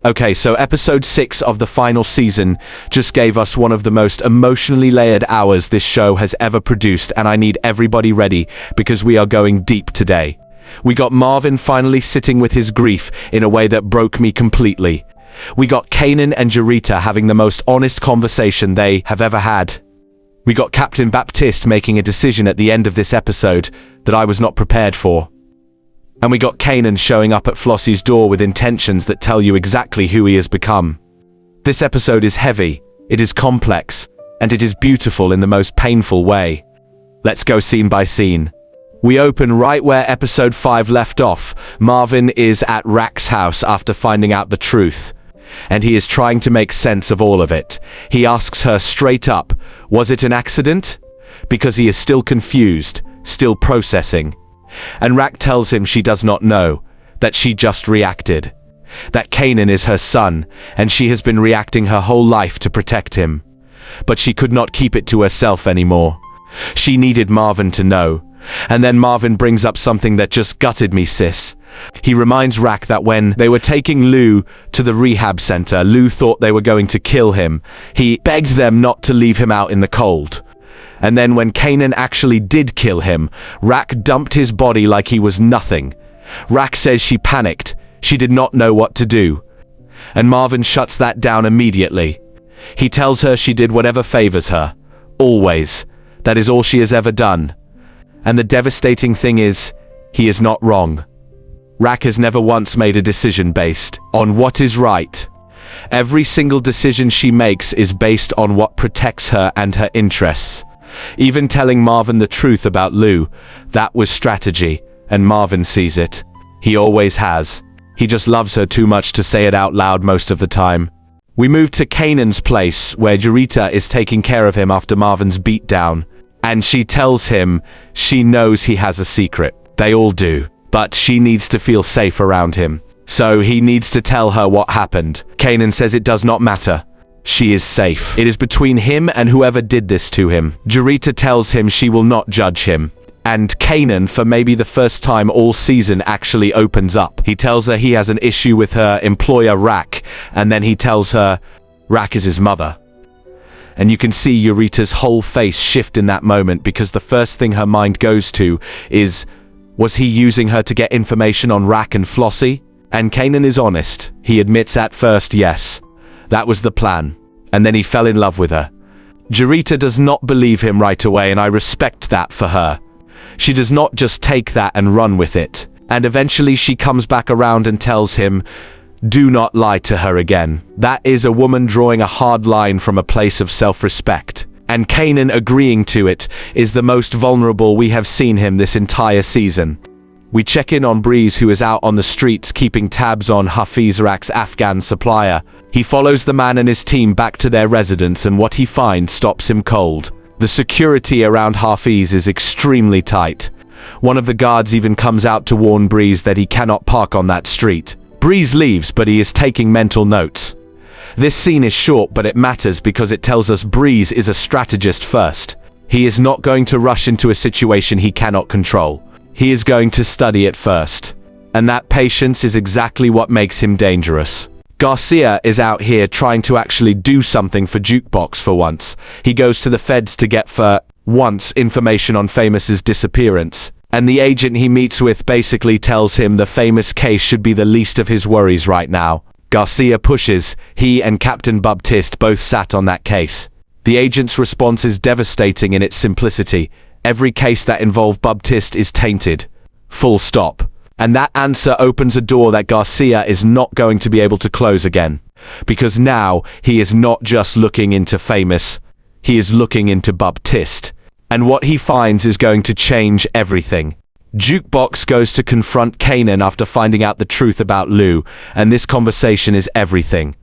Okay, so episode 6 of the final season just gave us one of the most emotionally layered hours this show has ever produced, and I need everybody ready because we are going deep today. We got Marvin finally sitting with his grief in a way that broke me completely. We got Kanan and Jarita having the most honest conversation they have ever had. We got Captain Baptiste making a decision at the end of this episode that I was not prepared for. And we got Kanan showing up at Flossie's door with intentions that tell you exactly who he has become. This episode is heavy, it is complex, and it is beautiful in the most painful way. Let's go scene by scene. We open right where episode 5 left off. Marvin is at Raq's house after finding out the truth, and he is trying to make sense of all of it. He asks her straight up, was it an accident? Because he is still confused, still processing. And Raq tells him she does not know, that she just reacted. That Kanan is her son, and she has been reacting her whole life to protect him. But she could not keep it to herself anymore. She needed Marvin to know. And then Marvin brings up something that just gutted me, sis. He reminds Raq that when they were taking Lou to the rehab center, Lou thought they were going to kill him. He begged them not to leave him out in the cold. And then when Kanan actually did kill him, Raq dumped his body like he was nothing. Raq says she panicked. She did not know what to do. And Marvin shuts that down immediately. He tells her she did whatever favors her. Always. That is all she has ever done. And the devastating thing is, he is not wrong. Raq has never once made a decision based on what is right. Every single decision she makes is based on what protects her and her interests. Even telling Marvin the truth about Lou, that was strategy, and Marvin sees it. He always has. He just loves her too much to say it out loud most of the time. We move to Kanan's place, where Jarita is taking care of him after Marvin's beatdown, and she tells him she knows he has a secret. They all do, but she needs to feel safe around him. So he needs to tell her what happened. Kanan says it does not matter. She is safe. It is between him and whoever did this to him. Jarita tells him she will not judge him. And Kanan, for maybe the first time all season, actually opens up. He tells her he has an issue with her employer Raq, and then he tells her Raq is his mother. And you can see Jarita's whole face shift in that moment, because the first thing her mind goes to is, was he using her to get information on Raq and Flossie? And Kanan is honest. He admits at first, yes, that was the plan. And then he fell in love with her. Jarita does not believe him right away, and I respect that for her. She does not just take that and run with it. And eventually she comes back around and tells him, do not lie to her again. That is a woman drawing a hard line from a place of self-respect. And Kanan agreeing to it is the most vulnerable we have seen him this entire season. We check in on Breeze, who is out on the streets keeping tabs on Hafiz, Raq's Afghan supplier. He follows the man and his team back to their residence, and what he finds stops him cold. The security around Hafiz is extremely tight. One of the guards even comes out to warn Breeze that he cannot park on that street. Breeze leaves, but he is taking mental notes. This scene is short, but it matters because it tells us Breeze is a strategist first. He is not going to rush into a situation he cannot control. He is going to study it first. And that patience is exactly what makes him dangerous. Garcia is out here trying to actually do something for Jukebox for once. He goes to the feds to get, for once, information on Famous's disappearance. And the agent he meets with basically tells him the Famous case should be the least of his worries right now. Garcia pushes. He and Captain Baptiste both sat on that case. The agent's response is devastating in its simplicity. Every case that involved Baptiste is tainted. Full stop. And that answer opens a door that Garcia is not going to be able to close again. Because now he is not just looking into Famous, he is looking into Baptiste. And what he finds is going to change everything. Jukebox goes to confront Kanan after finding out the truth about Lou, and this conversation is everything.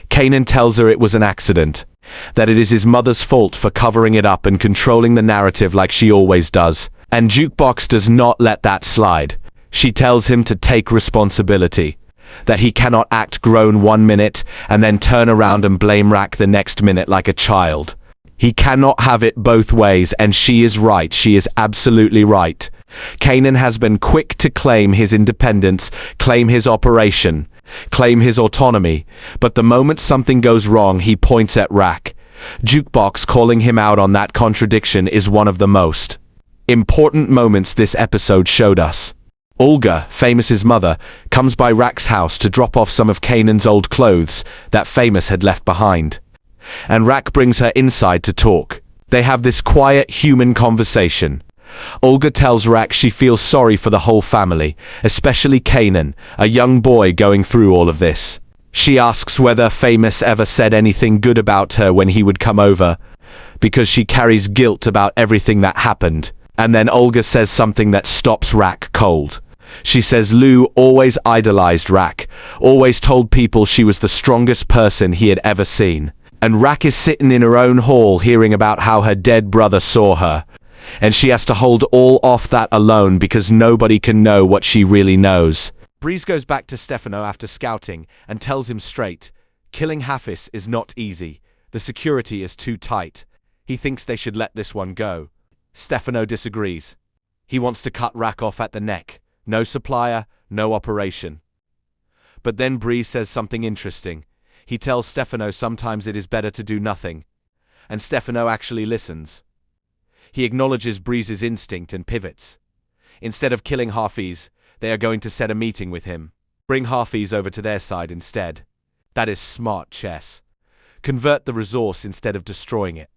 Kanan tells her it was an accident, that it is his mother's fault for covering it up and controlling the narrative like she always does. And Jukebox does not let that slide. She tells him to take responsibility, that he cannot act grown 1 minute and then turn around and blame Raq the next minute like a child. He cannot have it both ways, and she is right. She is absolutely right. Kanan has been quick to claim his independence, claim his operation. claim his autonomy, but the moment something goes wrong, he points at Raq. Jukebox calling him out on that contradiction is one of the most important moments this episode showed us. Olga, Famous's mother, comes by Raq's house to drop off some of Kanan's old clothes that Famous had left behind. And Raq brings her inside to talk. They have this quiet human conversation. Olga tells Raq she feels sorry for the whole family, especially Kanan, a young boy going through all of this. She asks whether Famous ever said anything good about her when he would come over, because she carries guilt about everything that happened. And then Olga says something that stops Raq cold. She says Lou always idolized Raq, always told people she was the strongest person he had ever seen. And Raq is sitting in her own hall hearing about how her dead brother saw her. And she has to hold all off that alone because nobody can know what she really knows. Breeze goes back to Stefano after scouting and tells him straight, killing Hafiz is not easy. The security is too tight. He thinks they should let this one go. Stefano disagrees. He wants to cut Raq off at the neck. No supplier, no operation. But then Breeze says something interesting. He tells Stefano sometimes it is better to do nothing. And Stefano actually listens. He acknowledges Breeze's instinct and pivots. Instead of killing Hafiz, they are going to set a meeting with him. Bring Hafiz over to their side instead. That is smart chess. Convert the resource instead of destroying it.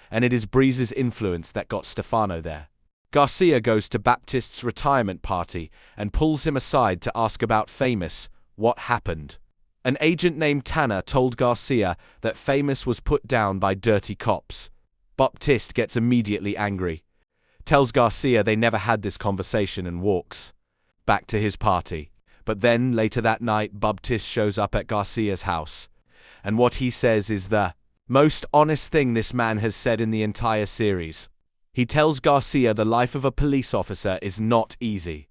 And it is Breeze's influence that got Stefano there. Garcia goes to Baptiste's retirement party and pulls him aside to ask about Famous, what happened. An agent named Tanner told Garcia that Famous was put down by dirty cops. Baptiste gets immediately angry, tells Garcia they never had this conversation and walks back to his party. But then, later that night, Baptiste shows up at Garcia's house. And what he says is the most honest thing this man has said in the entire series. He tells Garcia the life of a police officer is not easy.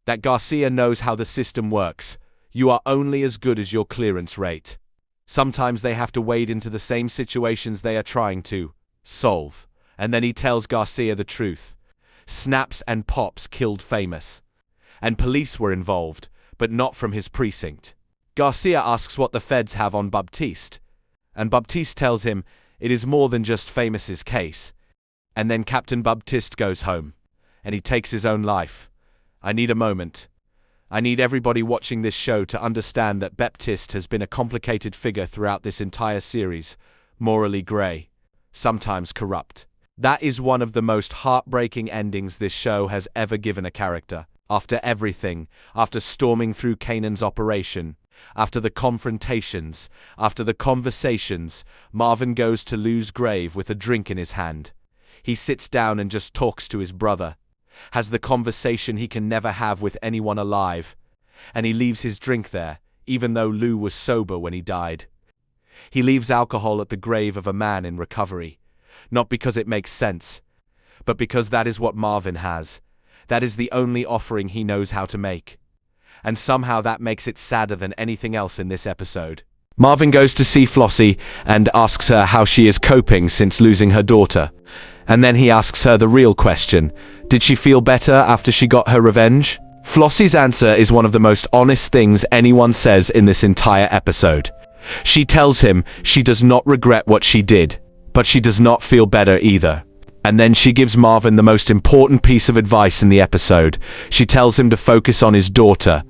That Garcia knows how the system works. You are only as good as your clearance rate. Sometimes they have to wade into the same situations they are trying to solve. And then he tells Garcia the truth. Snaps and pops killed Famous. And police were involved, but not from his precinct. Garcia asks what the feds have on Baptiste. And Baptiste tells him it is more than just Famous's case. And then Captain Baptiste goes home, and he takes his own life. I need a moment. I need everybody watching this show to understand that Baptiste has been a complicated figure throughout this entire series, morally grey, sometimes corrupt. That is one of the most heartbreaking endings this show has ever given a character. After everything, after storming through Kanan's operation, after the confrontations, after the conversations, Marvin goes to Lou's grave with a drink in his hand. He sits down and just talks to his brother, has the conversation he can never have with anyone alive, and he leaves his drink there, even though Lou was sober when he died. He leaves alcohol at the grave of a man in recovery, not because it makes sense, but because that is what Marvin has. That is the only offering he knows how to make. And somehow that makes it sadder than anything else in this episode. Marvin goes to see Flossie and asks her how she is coping since losing her daughter. And then he asks her the real question. Did she feel better after she got her revenge? Flossie's answer is one of the most honest things anyone says in this entire episode. She tells him she does not regret what she did, but she does not feel better either. And then she gives Marvin the most important piece of advice in the episode. She tells him to focus on his daughter.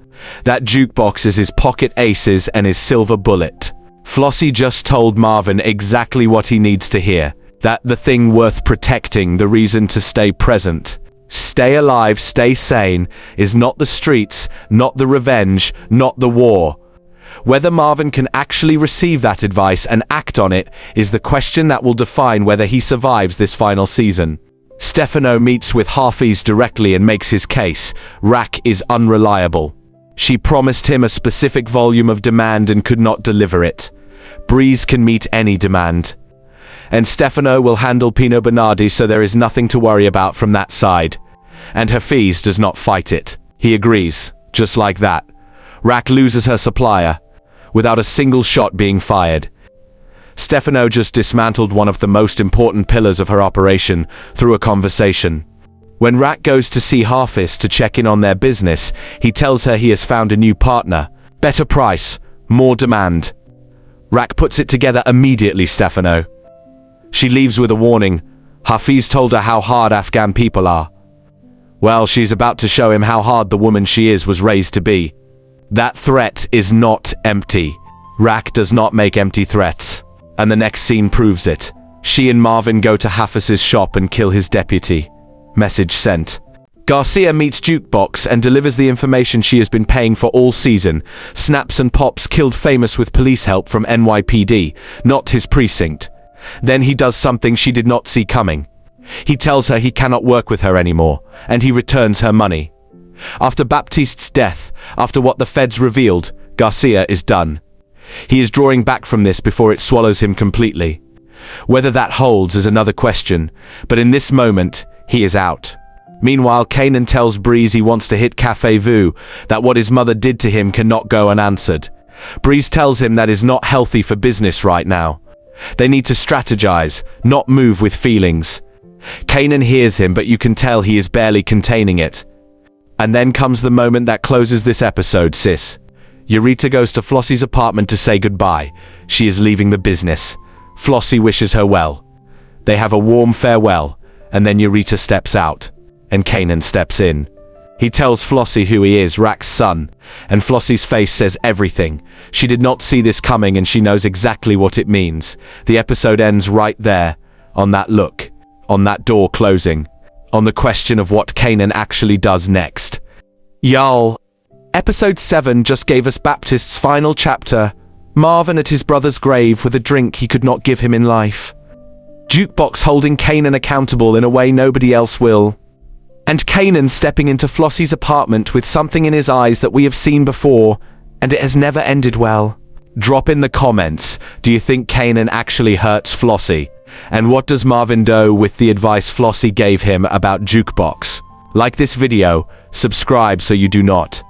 That Jukebox is his pocket aces and his silver bullet. Flossie just told Marvin exactly what he needs to hear. That the thing worth protecting, the reason to stay present, stay alive, stay sane, is not the streets, not the revenge, not the war. Whether Marvin can actually receive that advice and act on it is the question that will define whether he survives this final season. Stephano meets with Hafiz directly and makes his case. Raq is unreliable. She promised him a specific volume of demand and could not deliver it. Breeze can meet any demand. And Stefano will handle Pino Bernardi, so there is nothing to worry about from that side. And Hafiz does not fight it. He agrees, just like that. Raq loses her supplier, without a single shot being fired. Stefano just dismantled one of the most important pillars of her operation through a conversation. When Raq goes to see Hafiz to check in on their business, he tells her he has found a new partner, Better price, more demand. Raq puts it together immediately, Stefano. She leaves with a warning. Hafiz told her how hard Afghan people are. Well, she's about to show him how hard the woman she is was raised to be. That threat is not empty. Raq does not make empty threats. And the next scene proves it. She and Marvin go to Hafiz's shop and kill his deputy. Message sent. Garcia meets Jukebox and delivers the information she has been paying for all season. Snaps and Pops killed famous with police help from NYPD, not his precinct. Then he does something she did not see coming. He tells her he cannot work with her anymore, and he returns her money. After Baptiste's death, after what the feds revealed, Garcia is done. He is drawing back from this before it swallows him completely. Whether that holds is another question, but in this moment, he is out. Meanwhile, Kanan tells Breeze he wants to hit Cafe Vu, that what his mother did to him cannot go unanswered. Breeze tells him that is not healthy for business right now. They need to strategize, not move with feelings. Kanan hears him, but you can tell he is barely containing it. And then comes the moment that closes this episode, sis. Jarita goes to Flossie's apartment to say goodbye. She is leaving the business. Flossie wishes her well. They have a warm farewell, and then Jarita steps out, and Kanan steps in. He tells Flossie who he is, Raq's son, and Flossie's face says everything. She did not see this coming, and she knows exactly what it means. The episode ends right there, on that look, on that door closing, on the question of what Kanan actually does next. Y'all, episode 7 just gave us Baptiste's final chapter, Marvin at his brother's grave with a drink he could not give him in life. Jukebox holding Kanan accountable in a way nobody else will. And Kanan stepping into Flossie's apartment with something in his eyes that we have seen before, and it has never ended well. Drop in the comments, do you think Kanan actually hurts Flossie? And what does Marvin do with the advice Flossie gave him about Jukebox? Like this video, subscribe so you do not